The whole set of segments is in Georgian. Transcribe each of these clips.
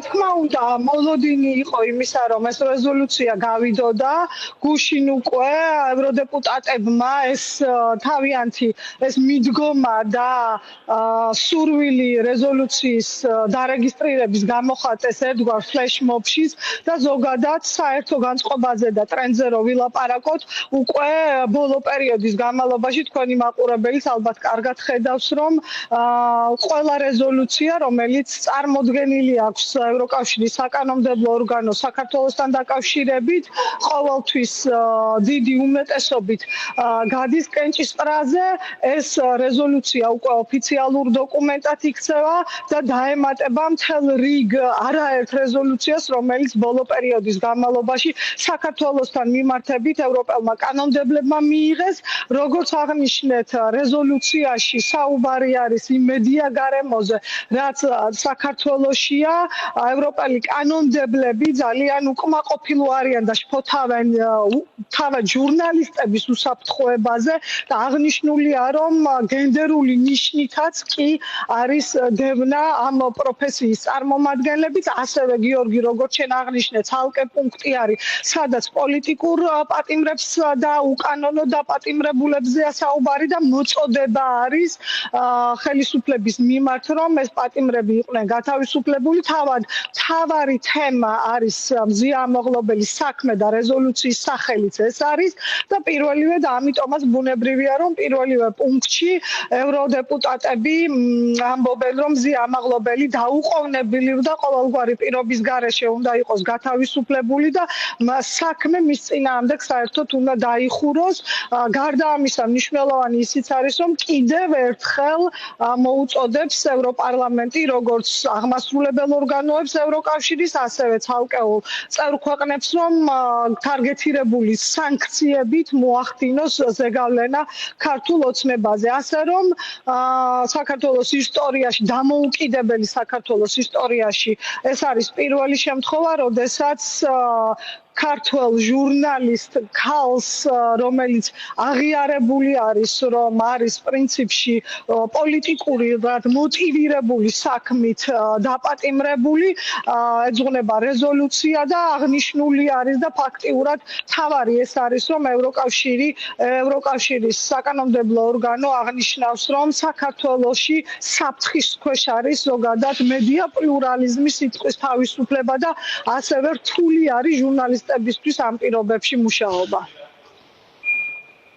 თქმა უნდა, მოლოდინი იყო იმისა, რომ ეს რეზოლუცია გავიდოდა, გუშინ უკვე ევროდეპუტატებმა ეს თავიანთი ეს მიდგომა და სურვილი რეზოლუციის დარეგისტრირების გამოხატეს ერთგვარ ფლეშმობში და ზოგადად საერთო განწყობაზე და ტრენდზე რო ვილაპარაკოთ, უკვე ბოლო პერიოდის განმავლობაში თქვენი მაყურებელიც ალბათ კარგად ხედავს, რომ ყველა რეზოლუცია, რომელიც წარმოდგენილი აქვს ევროკავშირის საკანონმდებლო ორგანოს საქართველოსთან დაკავშირებით, ყოველთვის დიდი უმეტესობით გადის კენჭისყრაზე. ეს რეზოლუცია უკვე ოფიციალურ დოკუმენტად იქცევა და დაემატება მთელ რიგ არაერთ რეზოლუციას, რომელიც ბოლო პერიოდის განმავლობაში საქართველოსთან მიმართებით ევროპელმა კანონმდებლებმა მიიღეს. როგორც აღნიშნეთ, რეზოლუციაში საუბარი არის იმ მედია გარემოზე, რაც საქართველოსია. ევროპელი კანონმდებლები ძალიან უკმაყოფილო არიან და შფოთავენ თავად ჟურნალისტების უსაფრთხოებაზე და აღნიშნულია, რომ გენდერული ნიშნითაც კი არის დევნა ამ პროფესიის წარმომადგენლებით. ასევე გიორგი, როგორც შენ აღნიშნე, ცალკე პუნქტი არის, სადაც პოლიტიკურ პატიმრებს და უკანონო დაპატიმრებულებზეა საუბარი და მოწოდება არის ხელისუფლების მიმართ, რომ ეს პატიმრები იყვნენ გათავისუფლებული. თავარი თემა არის მზიამაღლობელი საქმე და რეზოლუციის სახელიც ეს არის და პირველივე და ამიტომაც ბუნებრივია, რომ პირველივე პუნქტში ევროდეპუტატები ამბობენ, რომ მზიამაღლობელი დაუყოვნებელი და ყოველგვარი პირობის გარეშე უნდა იყოს გათავისუფლებული და საქმე მის წინააღმდეგ საერთოდ უნდა დაიხუროს. გარდა ამისა, მნიშვნელოვანი ისიც არის, რომ კიდევ ერთხელ მოუწოდებს ევროპარლამენტი, როგორც აღმასრულებელ ორგანოებს ევროკავშირის, ასევე ცალკეულ წევრ ქვეყნებს, რომ თარგეთირებული სანქციებით მოახდინოს ზეგავლენა ქართულ ოცნებაზე. ასე რომ საქართველოს ისტორიაში, დამოუკიდებელი საქართველოს ისტორიაში ეს არის პირველი შემთხვევა, როდესაც ქართველ ჟურნალისტ ქალს, რომელიც აღიარებული არის, რომ არის პრინციპში პოლიტიკური მოტივირებული საქმით დაპატიმრებული, ეძღვნება რეზოლუცია და აღნიშნული არის და ფაქტიურად თავარი ეს არის, რომ ევროკავშირის საკანონმდებლო ორგანო აღნიშნავს, რომ საქართველოში საფრთხის ქვეშ არის ზოგადად მედია პლურალიზმის სიტყვის თავისუფლება და ასევე რთული არის ჟურნალისტებისთვის ამ პირობებში მუშაობა.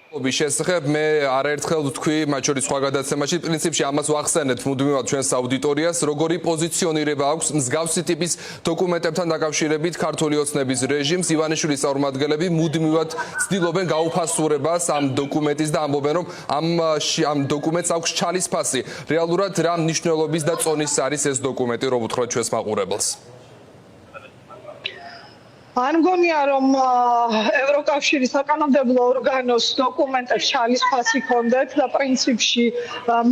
შესახებ მე არაერთხელ ვთქვი, მათ შორის სხვა გადაცემაში, პრინციპში ამას ვახსენებთ მუდმივად ჩვენს აუდიტორიას, როგორი პოზიციონირება აქვს მსგავსი ტიპის დოკუმენტებთან დაკავშირებით ქართული ოცნების რეჟიმს. ივანიშვილის წარმომადგენლები მუდმივად ცდილობენ გაუფასურებას ამ დოკუმენტის და ამბობენ, რომ ამ დოკუმენტს აქვს ჩალის ფასი. რეალურად რა მნიშვნელობის და წონის არის ეს დოკუმენტი, რომ უთხრათ ჩვენს მაყურებელს? არ მგონია, რომ ევროკავშირის საკანონმდებლო ორგანოს დოკუმენტებს ჩალის ფასი ჰქონდეთ და პრინციპში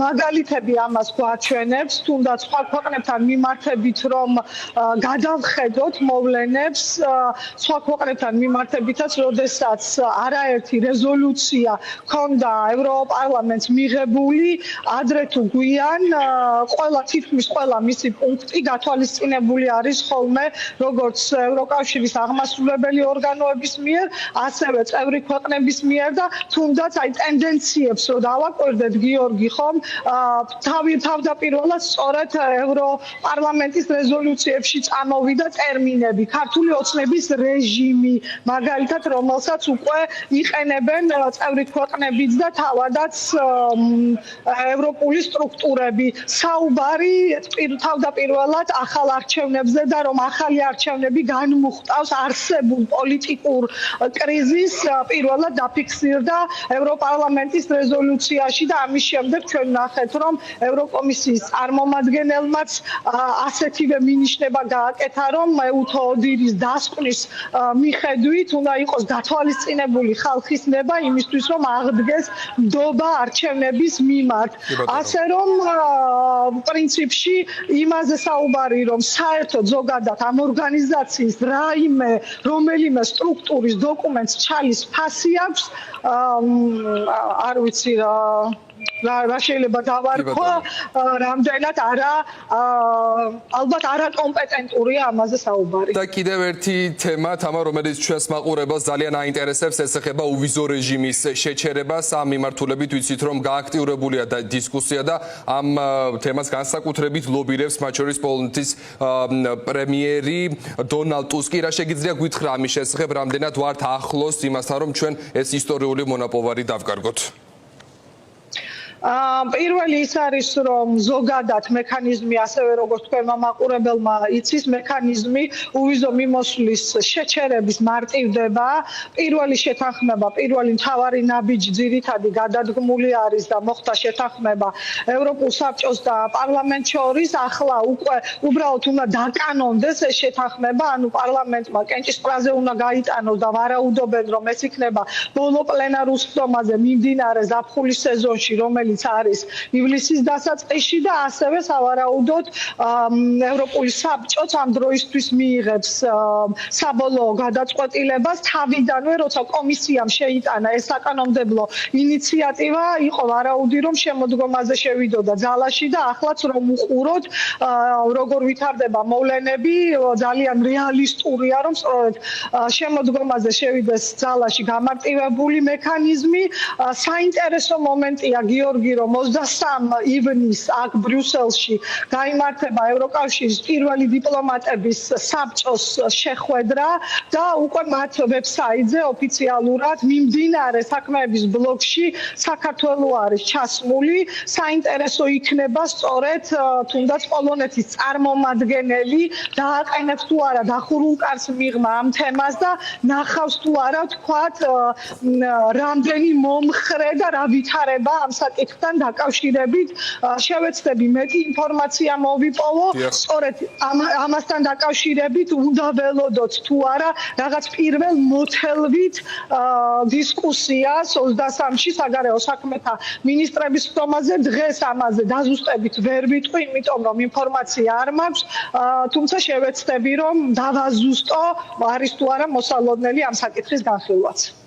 მაგალითები ამას გვაჩვენებს, თუნდაც სხვა ქვეყნებთან მიმართებით, რომ გადავხედოთ მოვლენებს, სხვა ქვეყნებთან მიმართებითაც, როდესაც არაერთი რეზოლუცია ჰქონდა ევროპარლამენტს მიღებული, ადრე თუ გვიან, თითქმის ყველა მისი პუნქტი გათვალისწინებული არის ხოლმე როგორც ევროკავშირის აღმასრულებელი ორგანოების მიერ, ასევე წევრი ქვეყნების მიერ და თუნდაც აი ტენდენციებს რო დავაკვირდეთ, გიორგი, ხომ, თავდაპირველად სწორედ ევროპარლამენტის რეზოლუციებში წამოვიდა ტერმინები, ქართული ოცნების რეჟიმი, მაგალითად, რომელსაც უკვე იყენებენ წევრი ქვეყნებიც და თავადაც ევროპული სტრუქტურები. საუბარი თავდაპირველად ახალ არჩევნებზე და რომ ახალი არჩევნები განმუხტავს არსებულ პოლიტიკურ კრიზისს, პირველად დაფიქსირდა ევროპარლამენტის რეზოლუციაში და ამის შემდეგ ჩვენ ნახეთ, რომ ევროკომისიის წარმომადგენელმაც ასეთივე მინიშნება გააკეთა, რომ ეუთო ოდირის დასკვნის მიხედვით უნდა იყოს გათვალისწინებული ხალხის ნება იმისთვის, რომ აღდგეს ნდობა არჩევნების მიმართ. ასე რომ პრინციპში იმაზე საუბარი, რომ საერთოდ ზოგადად ამ ორგანიზაციის რომელიმე სტრუქტურის დოკუმენტს ჩალის ფასი აქვს, არ ვიცი რა. რა შეიძლება დავარქვა, რამდენად არა ალბათ არაკომპეტენტურია ამაზე საუბარი. და კიდევ ერთი თემა, თამა, რომელიც ჩვენს მაყურებელს ძალიან აინტერესებს, ეს ეხება უვიზო რეჟიმის შეჩერებას. ამ მიმართულებით ვიცით, რომ გააქტიურებულია დისკუსია და ამ თემას განსაკუთრებით ლობირებს, მათ შორის პოლონეთის პრემიერი დონალდ ტუსკი. რა შეგიძლია გითხრა ამის შესახებ, რამდენად ვართ ახლოს იმასთან, რომ ჩვენ ეს ისტორიული მონაპოვარი დავკარგოთ? პირველი ის არის, რომ ზოგადად მექანიზმი, ასევე როგორც თქვენმა მაყურებელმა იცის, მექანიზმი უვიზო მიმოსვლის შეჩერების მარტივდება. პირველი შეთანხმება, პირველი მთავარი ნაბიჯი ძირითადი გადადგმული არის და მოხდა შეთანხმება ევროპულ საბჭოს და პარლამენტს შორის. ახლა უკვე უბრალოდ უნდა დაკანონდეს ეს შეთანხმება, ანუ პარლამენტმა კენჭისყრაზე უნდა გაიტანოს და ვარაუდობენ, რომ ეს იქნება ბოლო პლენარულ სხდომაზე მიმდინარე ზაფხულის სეზონში, რომელიც არის ივლისის დასაწყისში და ასევე სავარაუდოდ ევროპული საბჭოც ამ დროისთვის მიიღებს საბოლოო გადაწყვეტილებას. თავიდანვე როცა კომისიამ შეიტანა ეს საკანონმდებლო ინიციატივა, იყო ვარაუდი, რომ შემოდგომაზე შევიდოდა ძალაში და ახლაც რომ უყუროთ როგორ ვითარდება მოვლენები, ძალიან რეალისტურია, რომ სწორედ შემოდგომაზე შევიდეს ძალაში გამარტივებული მექანიზმი. საინტერესო მომენტია გიორგი, რომ 23 ივნის აქ ბრიუსელში გაიმართება ევროკავშირის პირველი დიპლომატების საბჭოს შეხვედრა და უკვე მათ ვებსაიტზე ოფიციალურად მიმდინარე საქმეების ბლოკში საქართველო არის ჩასმული. საინტერესო იქნება სწორედ თუნდაც პოლონეთის წარმომადგენელი დააყენებს თუ არა დახურულ კარს მიღმა ამ თემას და ნახავს თუ არა თქვათ რამდენი მომხრე და რა ვითარება ამ საკითხთან დაკავშირებით. შევეცდები მეტი ინფორმაცია მოვიპოვო. სწორედ ამასთან დაკავშირებით უნდა ველოდოთ თუ არა რაღაც პირველ მოთელვით დისკუსიას 23-ში საგარეო საქმეთა მინისტრების სხდომაზე. დღეს ამაზე დაზუსტებით ვერ ვიტყვი, იმიტომ რომ ინფორმაცია არ მაქვს, თუმცა შევეცდები რომ დავაზუსტო არის თუ არა მოსალოდნელი ამ საკითხის განხილვაც.